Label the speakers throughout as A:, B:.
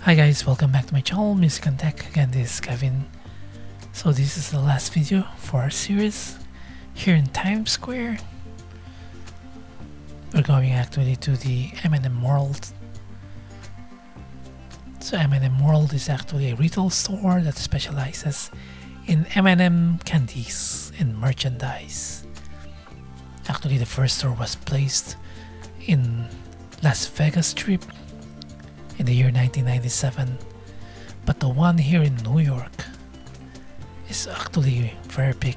A: Hi guys, welcome back to my channel, Music and Tech. Again, this is Kevin. So this is the last video for our series here in Times Square. We're going actually to the M&M World. So M&M World is actually a retail store that specializes in M&M candies and merchandise. Actually, the first store was placed in Las Vegas Strip in the year 1997, but the one here in New York is actually very big,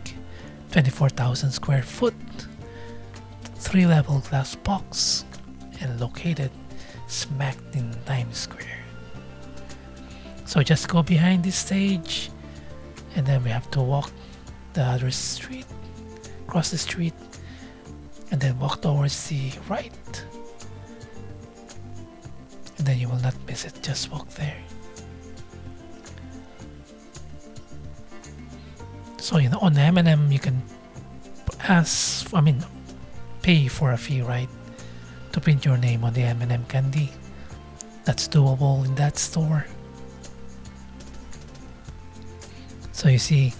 A: 24,000 square foot, 3-level glass box, and located smack in Times Square. So just go behind this stage, and then we have to walk the other street, cross the street, and then walk towards the right. And then you will not miss it, just walk there. So on M&M you can pay for a fee, right, to print your name on the M&M candy. That's doable in that store. So you see,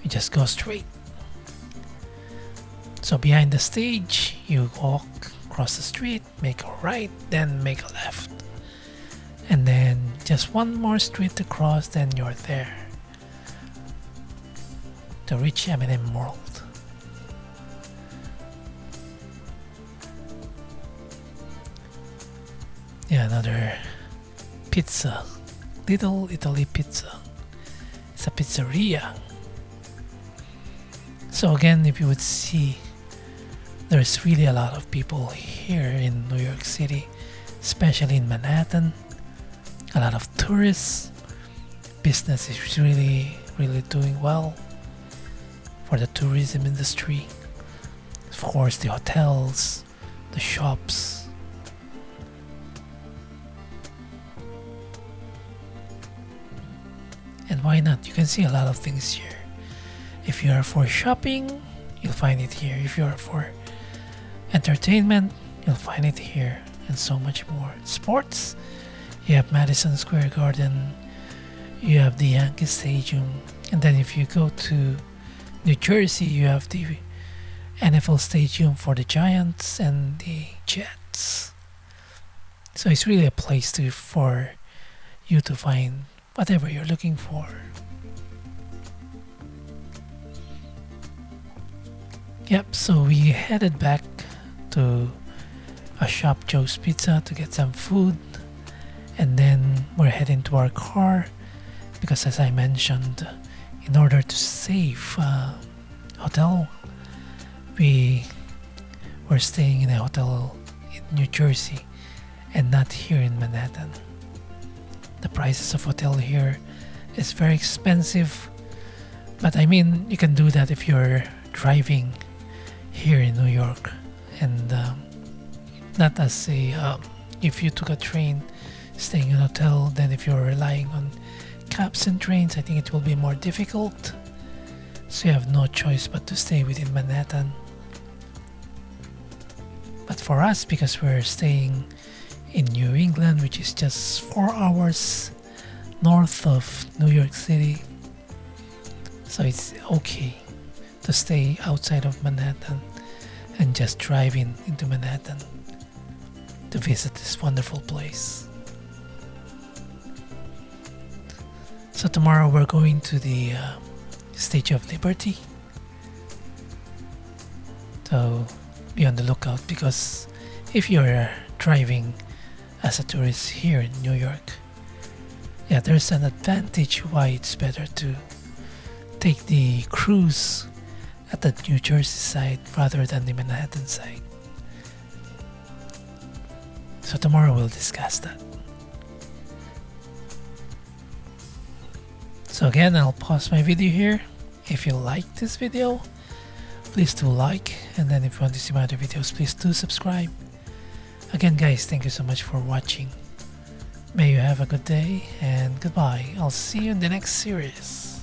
A: you just go straight. So behind the stage, you walk across the street, make a right, then make a left. And then just one more street to cross, then you're there to reach M&M World. Yeah, another pizza, Little Italy Pizza. It's a pizzeria. So again, if you would see, there's really a lot of people here in New York City, especially in Manhattan. A lot of tourists. Business is really doing well for the tourism industry. Of course, the hotels, the shops. And why not? You can see a lot of things here. If you are for shopping, you'll find it here. If you are for entertainment, you'll find it here, and so much more. Sports, you have Madison Square Garden, you have the Yankee Stadium, and then if you go to New Jersey, you have the NFL Stadium for the Giants and the Jets. So it's really a place for you to find whatever you're looking for. Yep, so we headed back to a shop, Joe's Pizza, to get some food. And then we're heading to our car because, as I mentioned, in order to save hotel, we were staying in a hotel in New Jersey and not here in Manhattan. The prices of hotel here is very expensive, but I mean, you can do that if you're driving here in New York, and not as if you took a train staying in a hotel. Then if you're relying on cabs and trains, I think it will be more difficult. So you have no choice but to stay within Manhattan. But for us, because we're staying in New England, which is just 4 hours north of New York City, so it's okay to stay outside of Manhattan and just drive into Manhattan to visit this wonderful place. So tomorrow we're going to the Statue of Liberty. So be on the lookout, because if you're driving as a tourist here in New York, yeah, there's an advantage why it's better to take the cruise at the New Jersey side rather than the Manhattan side. So tomorrow we'll discuss that. So again, I'll pause my video here. If you like this video, please do like, and then if you want to see my other videos, please do subscribe. Again guys, thank you so much for watching. May you have a good day, and goodbye. I'll see you in the next series.